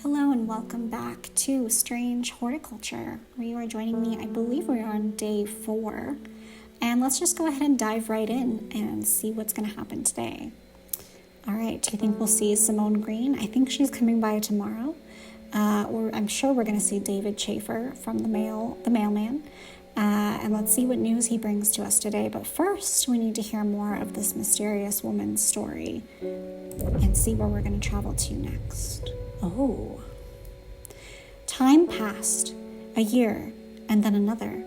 Hello and welcome back to Strange Horticulture, where you are joining me. I believe we're on day 4. And let's just go ahead and dive right in and see what's going to happen today. All right, I think we'll see Simone Green. I think she's coming by tomorrow. Or I'm sure we're going to see David Schaefer from the mailman. And let's see what news he brings to us today. But first, we need to hear more of this mysterious woman's story and see where we're going to travel to next. Oh. Time passed, a year, and then another.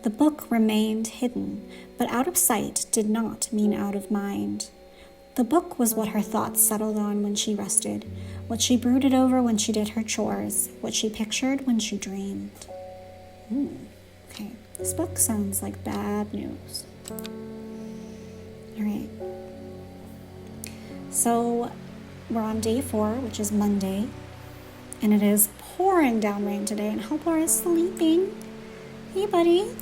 The book remained hidden, but out of sight did not mean out of mind. The book was what her thoughts settled on when she rested, what she brooded over when she did her chores, what she pictured when she dreamed. Okay, this book sounds like bad news. All right. So we're on day 4, which is Monday, and it is pouring down rain today, and Hopper is sleeping. Hey, buddy.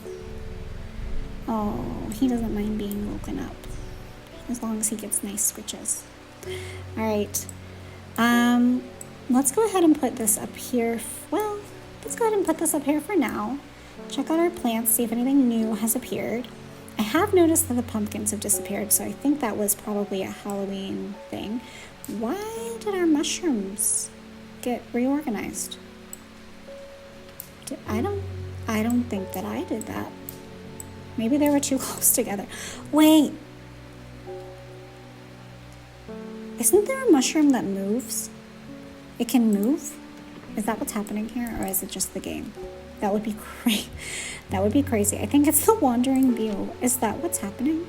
Oh, he doesn't mind being woken up, as long as he gets nice scritches. All right. Let's go ahead and put this up here. Well, let's go ahead and put this up here for now. Check out our plants, see if anything new has appeared. I have noticed that the pumpkins have disappeared, so I think that was probably a Halloween thing. Why did our mushrooms get reorganized? I don't think that I did that. Maybe they were too close together. Wait. Isn't there a mushroom that moves? It can move? Is that what's happening here, or is it just the game? That would be great. That would be crazy. I think it's the Wandering Bue. Is that what's happening?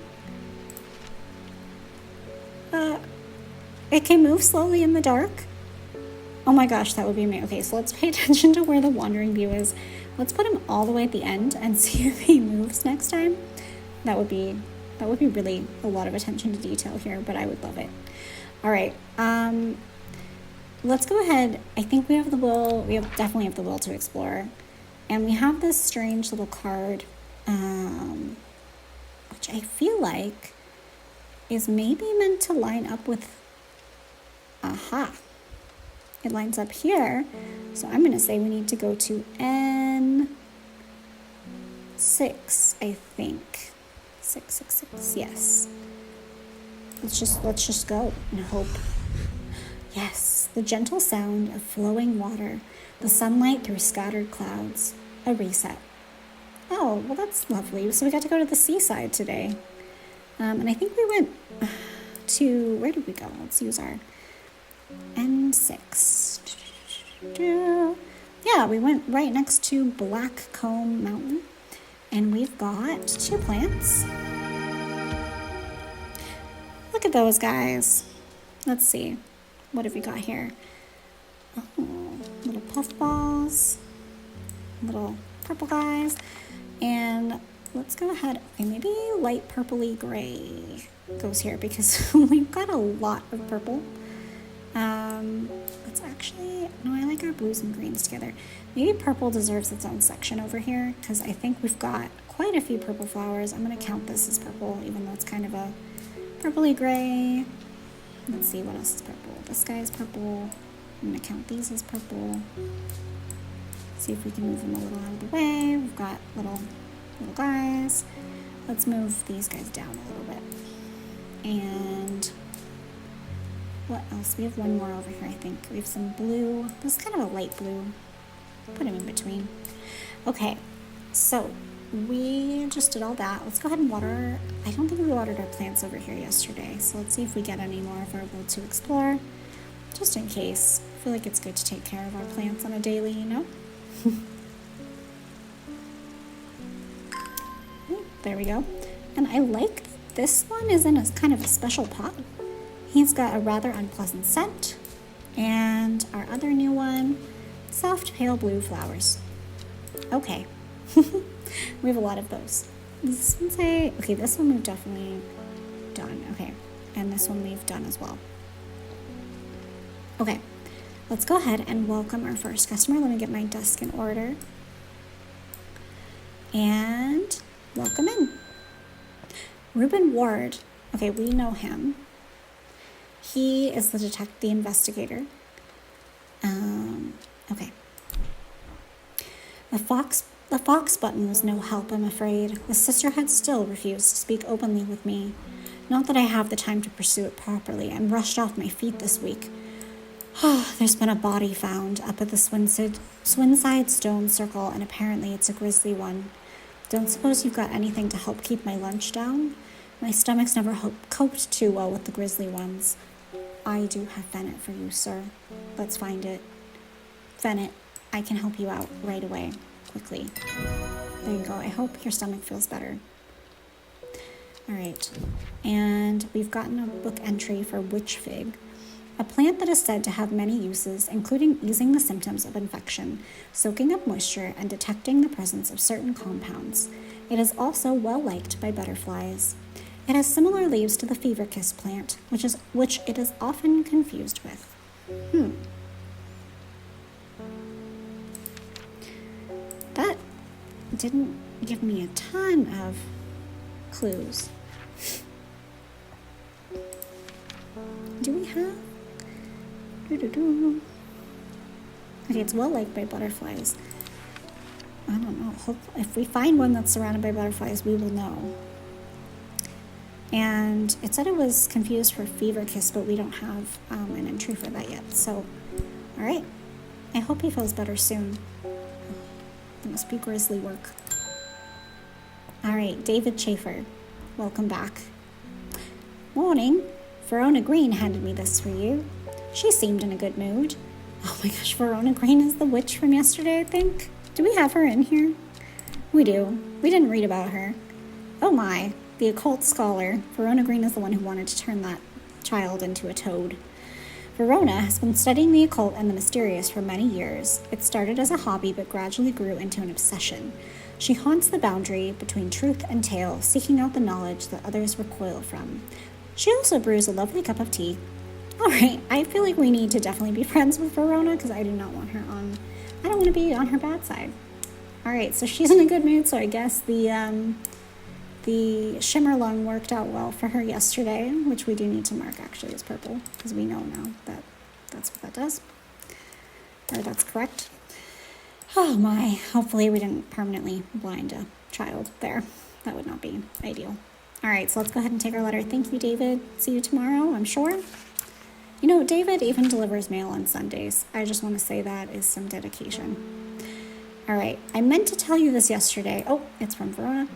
It can move slowly in the dark? Oh my gosh, that would be amazing. Okay, so let's pay attention to where the Wandering Bue is. Let's put him all the way at the end and see if he moves next time. That would be really a lot of attention to detail here, but I would love it. All right. Let's go ahead. I think we have the will. We definitely have the will to explore. And we have this strange little card, which I feel like is maybe meant to line up with, it lines up here. So I'm going to say we need to go to N6, I think. 666, yes. Let's just go and hope. Yes, the gentle sound of flowing water, the sunlight through scattered clouds, a reset. Oh, well, that's lovely. So we got to go to the seaside today. And I think we went to, where did we go? Let's use our N6. Yeah, we went right next to Black Comb Mountain. And we've got 2 plants. Look at those guys. Let's see. What have we got here? Oh, little puffballs, little purple guys, and let's go ahead. Okay, maybe light purpley gray goes here because we've got a lot of purple. Let's actually, no, I like our blues and greens together. Maybe purple deserves its own section over here because I think we've got quite a few purple flowers. I'm going to count this as purple, even though it's kind of a purpley gray. Let's see what else is purple. This guy is purple. I'm going to count these as purple. See if we can move them a little out of the way. We've got little guys. Let's move these guys down a little bit. And what else? We have one more over here, I think. We have some blue. This is kind of a light blue. Put them in between. Okay, so we just did all that. Let's go ahead and water. I don't think we watered our plants over here yesterday, so let's see if we get any more of our will to explore, just in case. I feel like it's good to take care of our plants on a daily, you know? There we go. And I like that this one is in a kind of a special pot. He's got a rather unpleasant scent. And our other new one, soft pale blue flowers. Okay. We have a lot of those. This one okay, this one we've definitely done. Okay, and this one we've done as well. Okay, let's go ahead and welcome our first customer. Let me get my desk in order. And welcome in. Reuben Ward. Okay, we know him. He is the investigator. Okay. The fox button was no help, I'm afraid. The sisterhood still refused to speak openly with me. Not that I have the time to pursue it properly. I'm rushed off my feet this week. There's been a body found up at the Swinside Stone Circle, and apparently it's a grisly one. Don't suppose you've got anything to help keep my lunch down? My stomach's never coped too well with the grisly ones. I do have Fennet for you, sir. Let's find it. Fennet, I can help you out right away, quickly. There you go. I hope your stomach feels better. All right. And we've gotten a book entry for witch fig, a plant that is said to have many uses, including easing the symptoms of infection, soaking up moisture, and detecting the presence of certain compounds. It is also well liked by butterflies. It has similar leaves to the fever kiss plant, which it is often confused with. That didn't give me a ton of clues. Do we have? Okay, it's well liked by butterflies. I don't know. If we find one that's surrounded by butterflies, we will know. And it said it was confused for fever kiss, but we don't have an entry for that yet. So, all right. I hope he feels better soon. It must be grisly work. All right, David Schaefer, welcome back. Morning. Verona Green handed me this for you. She seemed in a good mood. Oh my gosh, Verona Green is the witch from yesterday, I think. Do we have her in here? We do. We didn't read about her. Oh my, the occult scholar. Verona Green is the one who wanted to turn that child into a toad. Verona has been studying the occult and the mysterious for many years. It started as a hobby but gradually grew into an obsession. She haunts the boundary between truth and tale, seeking out the knowledge that others recoil from. She also brews a lovely cup of tea. All right, I feel like we need to definitely be friends with Verona because I do not want her on. I don't want to be on her bad side. All right, so she's in a good mood, so I guess the shimmer lung worked out well for her yesterday, which we do need to mark actually as purple because we know now that that's what that does. Or that's correct. Oh my, hopefully we didn't permanently blind a child there. That would not be ideal. All right, so let's go ahead and take our letter. Thank you, David. See you tomorrow, I'm sure. You know, David even delivers mail on Sundays. I just want to say that is some dedication. All right, I meant to tell you this yesterday. Oh, it's from Verona,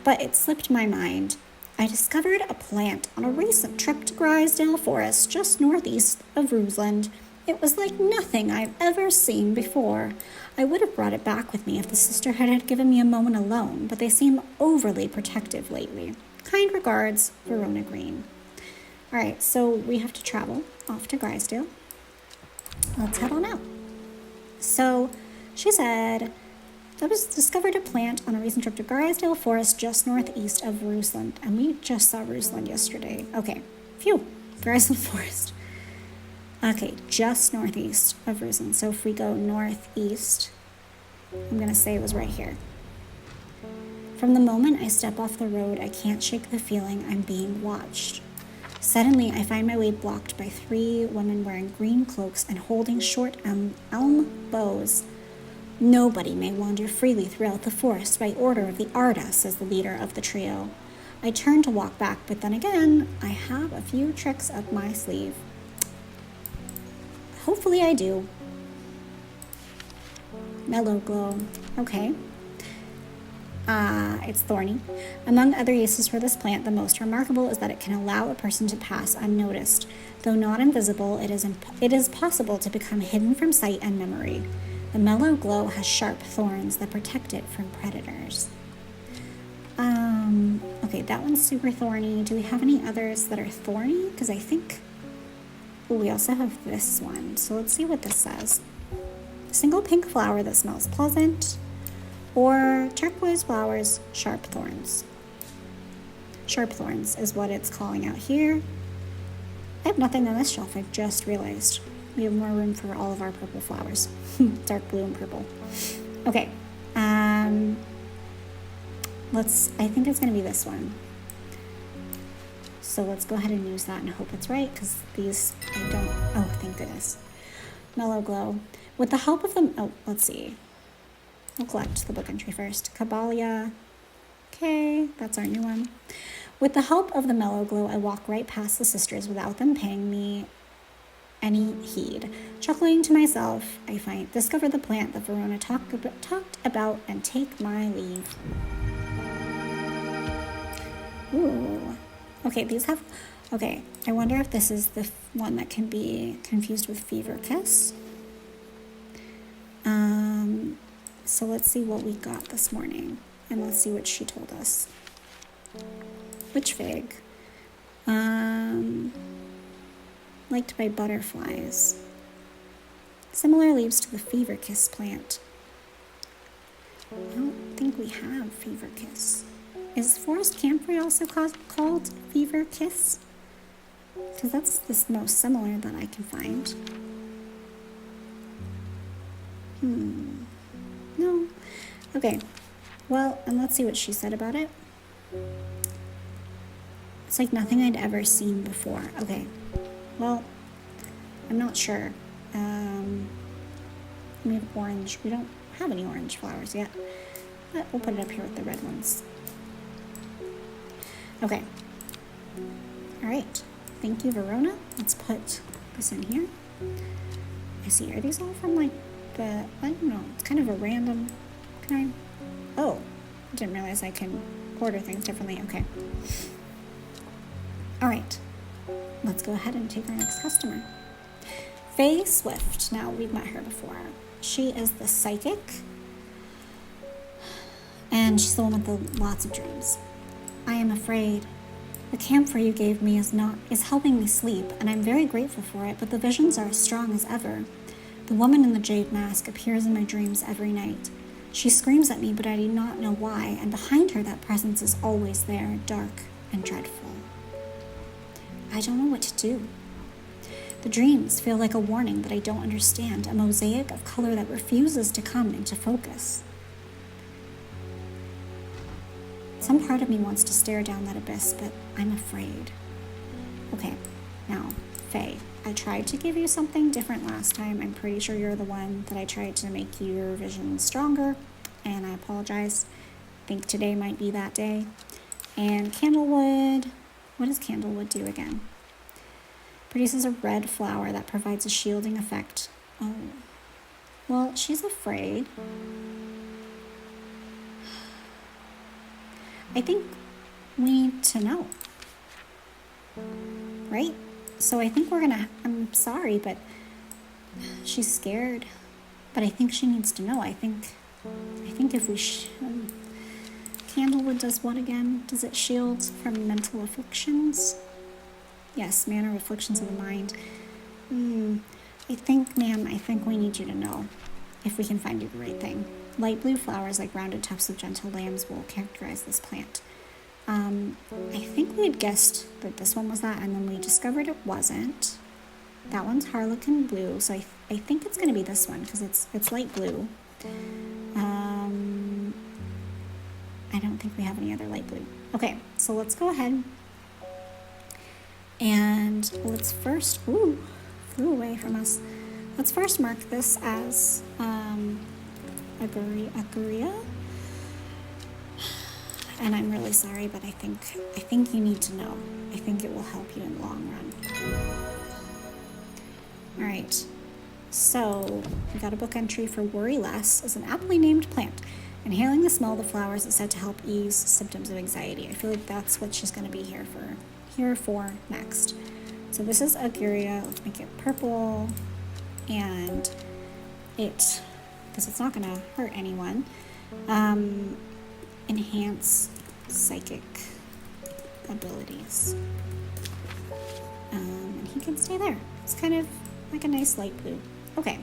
but it slipped my mind. I discovered a plant on a recent trip to Grisdale Forest, just northeast of Rusland. It was like nothing I've ever seen before. I would have brought it back with me if the sisterhood had given me a moment alone, but they seem overly protective lately. Kind regards, Verona Green. All right, so we have to travel off to Grisdale. Let's head on out. So she said, I was discovered a plant on a recent trip to Grisdale Forest just northeast of Rusland. And we just saw Rusland yesterday. Okay, phew, Grisdale Forest. Okay, just northeast of Rusland. So if we go northeast, I'm going to say it was right here. From the moment I step off the road, I can't shake the feeling I'm being watched. Suddenly, I find my way blocked by 3 women wearing green cloaks and holding short elm bows. Nobody may wander freely throughout the forest by order of the Arda, says the leader of the trio. I turn to walk back, but then again, I have a few tricks up my sleeve. Hopefully I do. Mellow glow. Okay. It's thorny. Among other uses for this plant, the most remarkable is that it can allow a person to pass unnoticed. Though not invisible, it is possible to become hidden from sight and memory. The mellow glow has sharp thorns that protect it from predators. Okay, that one's super thorny. Do we have any others that are thorny? Because I think... Oh, we also have this one. So let's see what this says. Single pink flower that smells pleasant. Or turquoise flowers, sharp thorns. Sharp thorns is what it's calling out here. I have nothing on this shelf, I've just realized. We have more room for all of our purple flowers. Dark blue and purple. Okay. I think it's going to be this one. So let's go ahead and use that and hope it's right, because these, I don't, oh, thank goodness. Mellow Glow. With the help of the... Oh, let's see. We'll collect the book entry first. Caballia. Okay, that's our new one. With the help of the Mellow Glow, I walk right past the sisters without them paying me any heed. Chuckling to myself, I discover the plant that Verona talked about and take my leave. Ooh. Okay, these have... Okay, I wonder if this is the one that can be confused with Fever Kiss. So let's see what we got this morning. And let's see what she told us. Witch fig. Liked by butterflies. Similar leaves to the fever kiss plant. I don't think we have fever kiss. Is forest camphor also called fever kiss? Because that's the most similar that I can find. No. Okay. Well, and let's see what she said about it. It's like nothing I'd ever seen before. Okay. Well, I'm not sure. We have orange. We don't have any orange flowers yet. But we'll put it up here with the red ones. Okay. All right. Thank you, Verona. Let's put this in here. I see. Are these all from like the... I don't know. It's kind of a random... Can I... Oh. I didn't realize I can order things differently. Okay. All right. Let's go ahead and take our next customer. Faye Swift. Now, we've met her before. She is the psychic. And she's the one with the lots of dreams. I am afraid. The camphor you gave me is helping me sleep, and I'm very grateful for it, but the visions are as strong as ever. The woman in the jade mask appears in my dreams every night. She screams at me, but I do not know why, and behind her that presence is always there, dark and dreadful. I don't know what to do. The dreams feel like a warning that I don't understand, a mosaic of color that refuses to come into focus. Some part of me wants to stare down that abyss, but I'm afraid. Okay, now, Faye, I tried to give you something different last time. I'm pretty sure you're the one that I tried to make your vision stronger, and I apologize. I think today might be that day. And Candlewood, what does Candlewood do again? Produces a red flower that provides a shielding effect. Oh, well, she's afraid. I think we need to know, right? So I think I'm sorry, but she's scared, but I think she needs to know. I think if we, Candlewood does what again? Does it shield from mental afflictions? Yes, manner of afflictions of the mind. I think, ma'am, we need you to know if we can find you the right thing. Light blue flowers like rounded tufts of gentle lambs will characterize this plant. I think we had guessed that this one was that, and then we discovered it wasn't. That one's harlequin blue, so I think it's going to be this one because it's light blue. I don't think we have any other light blue. Okay, so let's go ahead and let's first, flew away from us. Let's first mark this as Aguria. And I'm really sorry, but I think you need to know. I think it will help you in the long run. All right. So we got a book entry for Worry Less is an aptly named plant. Inhaling the smell of the flowers is said to help ease symptoms of anxiety. I feel like that's what she's going to be here for next. So this is Aguria. Let's make it purple, and because it's not going to hurt anyone. Enhance psychic abilities. And he can stay there. It's kind of like a nice light blue. Okay.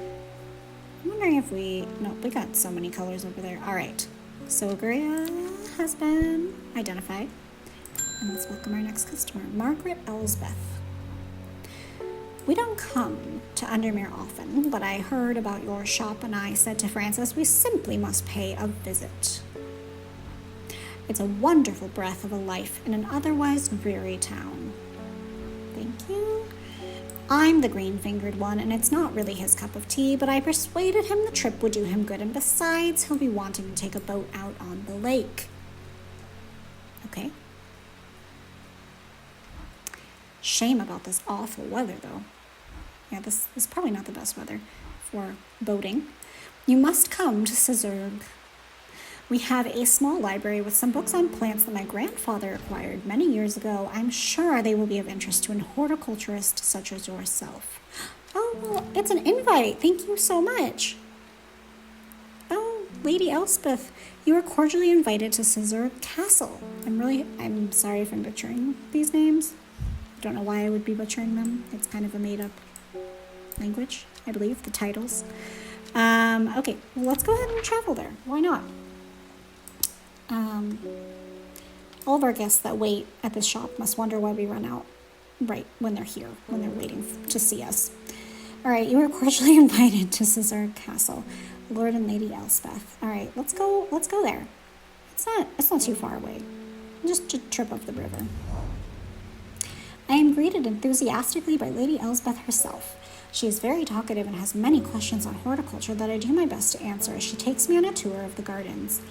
I'm wondering if we got so many colors over there. All right. So Aguria has been identified. And let's welcome our next customer, Margaret Elsbeth. We don't come to Undermere often, but I heard about your shop and I said to Frances we simply must pay a visit. It's a wonderful breath of a life in an otherwise dreary town. Thank you. I'm the green-fingered one, and it's not really his cup of tea, but I persuaded him the trip would do him good, and besides, he'll be wanting to take a boat out on the lake. Okay. Shame about this awful weather, though. Yeah, this is probably not the best weather for boating. You must come to Cizurg. We have a small library with some books on plants that my grandfather acquired many years ago. I'm sure they will be of interest to an horticulturist such as yourself. Oh, well, it's an invite. Thank you so much. Oh, Lady Elspeth, you are cordially invited to Cizurg Castle. I'm sorry if I'm butchering these names. I don't know why I would be butchering them. It's kind of a made-up language, I believe, the titles. Okay, well, let's go ahead and travel there. Why not? All of our guests that wait at this shop must wonder why we run out right when they're here, when they're waiting to see us. All right, you are cordially invited to Cizurg Castle, Lord and Lady Elspeth. All right, let's go there. It's not too far away. Just a trip up the river. I am greeted enthusiastically by Lady Elspeth herself. She is very talkative and has many questions on horticulture that I do my best to answer as she takes me on a tour of the gardens.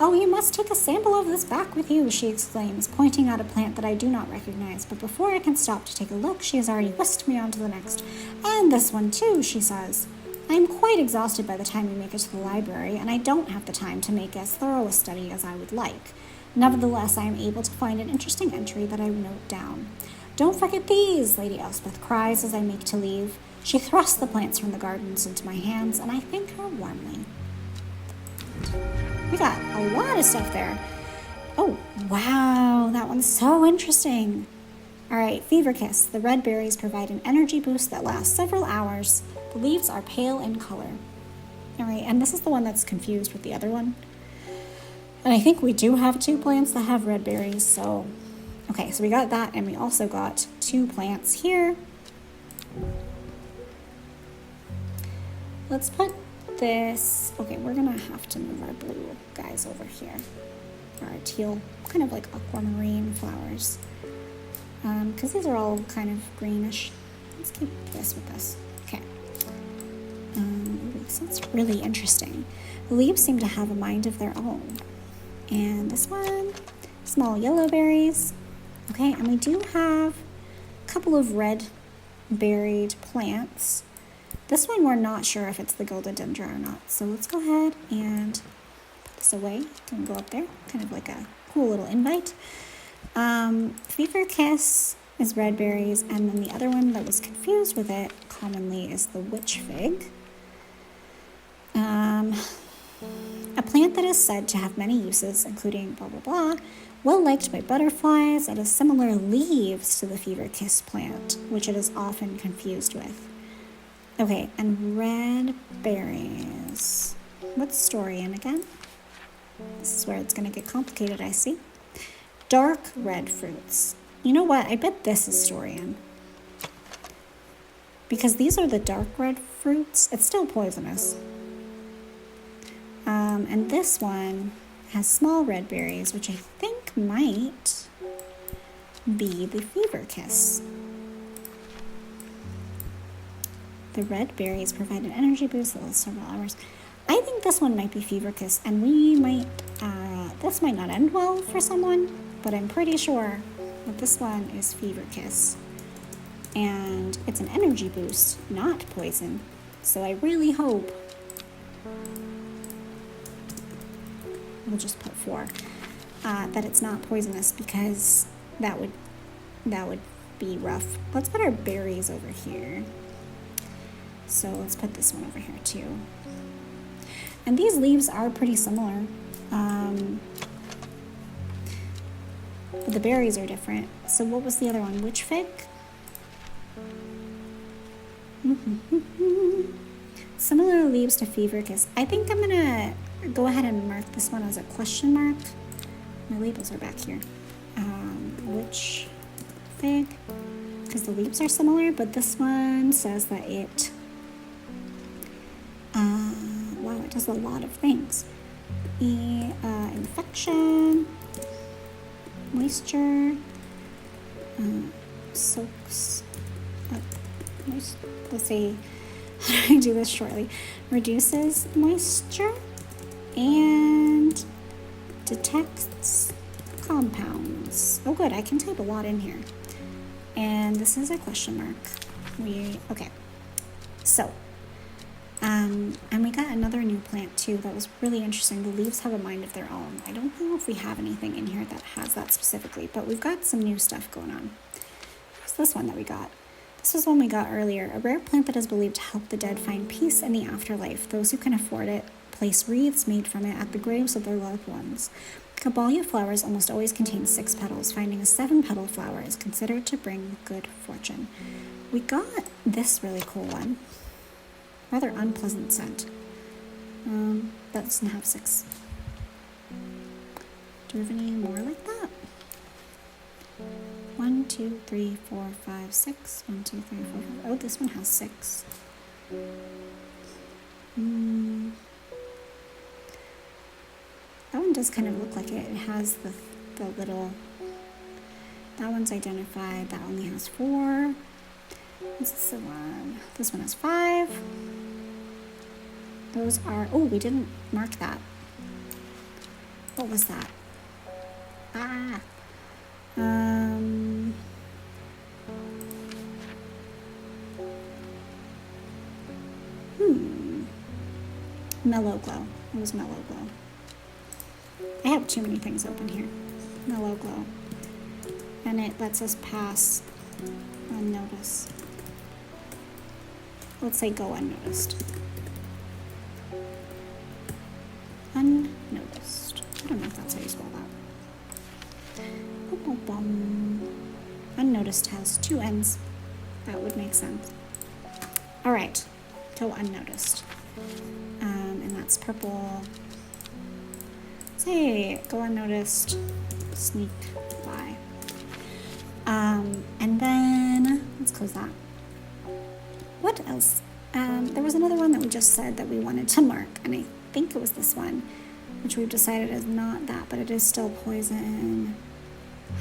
Oh, you must take a sample of this back with you, she exclaims, pointing out a plant that I do not recognize, but before I can stop to take a look, she has already whisked me on to the next. And this one too, she says. I am quite exhausted by the time we make it to the library, and I don't have the time to make as thorough a study as I would like. Nevertheless, I am able to find an interesting entry that I note down. Don't forget these, Lady Elspeth cries as I make to leave. She thrusts the plants from the gardens into my hands, and I thank her warmly. We got a lot of stuff there. Oh, wow, that one's so interesting. All right, Fever Kiss. The red berries provide an energy boost that lasts several hours. The leaves are pale in color. All right, and this is the one that's confused with the other one. And I think we do have 2 plants that have red berries, so... Okay, so we got that, and we also got 2 plants here. Let's put this... Okay, we're going to have to move our blue guys over here. Our teal, kind of like aquamarine flowers. Because these are all kind of greenish. Let's keep this with this. Okay. So that's really interesting. The leaves seem to have a mind of their own. And this one, small yellow berries. Okay, and we do have a couple of red berried plants. This one we're not sure if it's the Golodendron or not. So let's go ahead and put this away. It can go up there, kind of like a cool little invite. Fever Kiss is red berries, and then the other one that was confused with it commonly is the witch fig. A plant that is said to have many uses, including blah blah blah, well liked by butterflies. It has similar leaves to the Fever Kiss plant, which it is often confused with. Okay, and red berries. What's Storian again? This is where it's going to get complicated, I see. Dark red fruits. You know what? I bet this is Storian. Because these are the dark red fruits. It's still poisonous. And this one has small red berries, which I think might be the Fever Kiss. The red berries provide an energy boost that lasts several hours. I think this one might be Fever Kiss, and we might, this might not end well for someone, but I'm pretty sure that this one is Fever Kiss. And it's an energy boost, not poison. So I really hope, we'll just put 4, that it's not poisonous, because that would be rough. Let's put our berries over here. So let's put this one over here too. And these leaves are pretty similar. But the berries are different. So what was the other one? Witch fig? Similar leaves to Fever Kiss. I think I'm gonna go ahead and mark this one as a question mark. My labels are back here. Witch fig? Because the leaves are similar, but this one says that it wow, it does a lot of things. Infection, moisture, soaks up let's see, how do I do this shortly? Reduces moisture and detects compounds. Oh good, I can type a lot in here. And this is a question mark. Okay. So, and we got another new plant too that was really interesting. The leaves have a mind of their own. I don't know if we have anything in here that has that specifically, but we've got some new stuff going on. Here's this one that we got. This was one we got earlier. A rare plant that is believed to help the dead find peace in the afterlife. Those who can afford it place wreaths made from it at the graves of their loved ones. Caballia flowers almost always contain 6 petals. Finding a 7-petal flower is considered to bring good fortune. We got this really cool one. Rather unpleasant scent. That doesn't have 6. Do we have any more like that? 1, 2, 3, 4, 5, 6. 1, 2, 3, 4, 5. Oh, this one has 6. That one does kind of look like it. It has the little... That one's identified. That only has 4. What's this one? This one has 5. Those are... Oh, we didn't mark that. What was that? Mellow Glow. It was Mellow Glow. I have too many things open here. Mellow Glow. And it lets us pass unnoticed. Let's say go unnoticed. Unnoticed. I don't know if that's how you spell that. Boom, boom, boom. Unnoticed has 2 N's. That would make sense. All right, go unnoticed. And that's purple. Say go unnoticed. Sneak by. And then let's close that. What else? There was another one that we just said that we wanted to mark, and I think it was this one, which we've decided is not that, but it is still poison.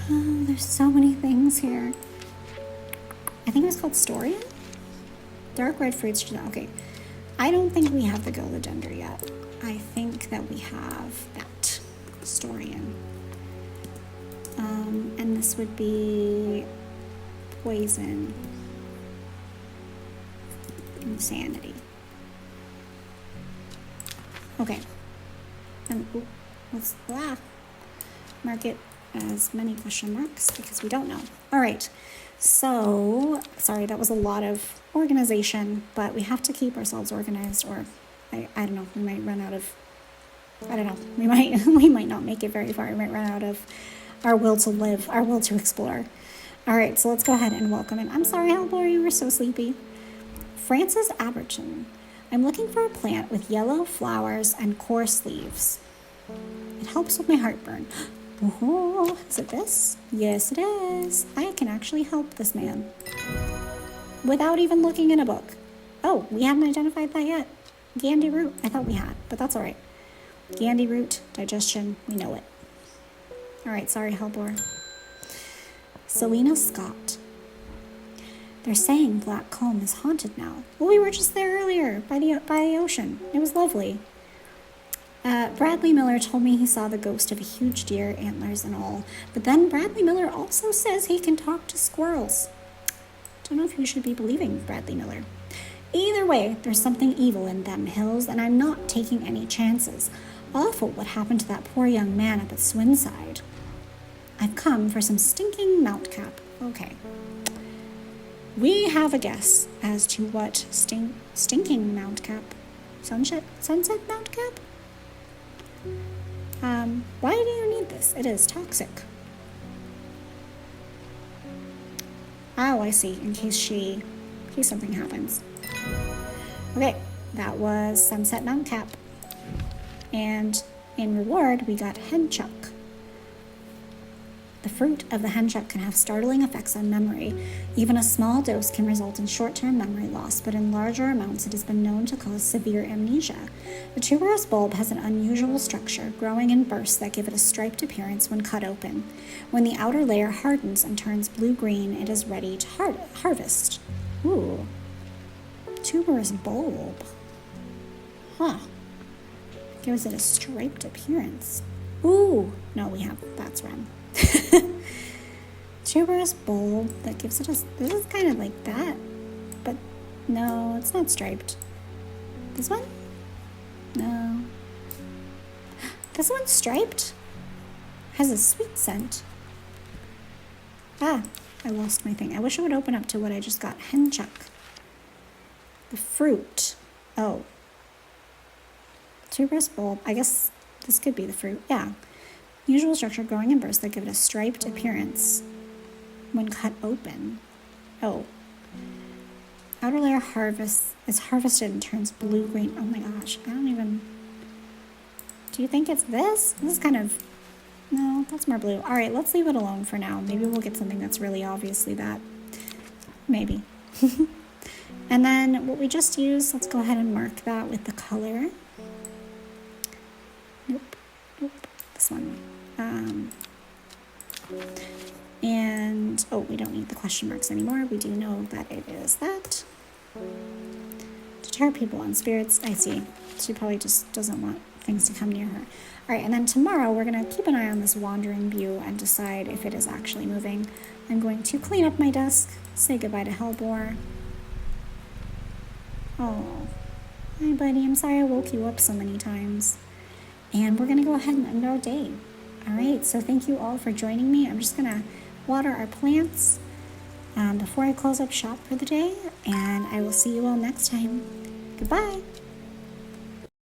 Oh, there's so many things here. I think it was called Storian? Dark red fruits. Okay. I don't think we have the Golodendra yet. I think that we have that Storian. And this would be poison. Insanity. Okay. And let's mark it as many question marks because we don't know. All right. So, sorry, that was a lot of organization, but we have to keep ourselves organized, or I don't know, we might run out of, I don't know, we might not make it very far. We might run out of our will to live, our will to explore. All right, so let's go ahead and welcome in. I'm sorry, Halvor, you were so sleepy. Frances Aberton. I'm looking for a plant with yellow flowers and coarse leaves. It helps with my heartburn. Oh, is it this? Yes, it is. I can actually help this man without even looking in a book. Oh, we haven't identified that yet. Gandy root. I thought we had, but that's all right. Gandy root, digestion, we know it. All right, sorry, Halvor. Selena Scott. They're saying Black Comb is haunted now. Well, we were just there earlier by the ocean. It was lovely. Bradley Miller told me he saw the ghost of a huge deer, antlers and all. But then Bradley Miller also says he can talk to squirrels. Don't know if you should be believing Bradley Miller. Either way, there's something evil in them hills, and I'm not taking any chances. Awful what happened to that poor young man up at Swinside. I've come for some stinking mountcap. Okay. We have a guess as to what stinking mountcap. Sunset mountcap? Why do you need this? It is toxic. Oh, I see. In case something happens. Okay, that was Sunset Mountcap. And in reward, we got Henchuck. The fruit of the henchuck can have startling effects on memory. Even a small dose can result in short-term memory loss, but in larger amounts it has been known to cause severe amnesia. The tuberous bulb has an unusual structure, growing in bursts that give it a striped appearance when cut open. When the outer layer hardens and turns blue-green, it is ready to harvest. Ooh. Tuberous bulb. Huh. Gives it a striped appearance. Ooh. No, we have, that's wrong. Tuberous bulb that gives it a, this is kind of like that. But no, it's not striped. This one? No. This one's striped. Has a sweet scent. Ah, I lost my thing. I wish it would open up to what I just got. Henchuck. The fruit. Oh. Tuberous bulb. I guess this could be the fruit. Yeah. Usual structure, growing in bursts that give it a striped appearance when cut open. Oh. Outer layer is harvested and turns blue-green. Oh my gosh. I don't even... Do you think it's this? This is kind of... No, that's more blue. All right, let's leave it alone for now. Maybe we'll get something that's really obviously that. Maybe. And then what we just used, let's go ahead and mark that with the color. Nope. This one. And, oh, we don't need the question marks anymore. We do know that it is that. Deter people and spirits. I see. She probably just doesn't want things to come near her. All right, and then tomorrow we're going to keep an eye on this Wandering Bue and decide if it is actually moving. I'm going to clean up my desk, say goodbye to Hellbore. Oh, hi buddy, I'm sorry I woke you up so many times. And we're going to go ahead and end our day. All right, so thank you all for joining me. I'm just going to water our plants before I close up shop for the day, and I will see you all next time. Goodbye.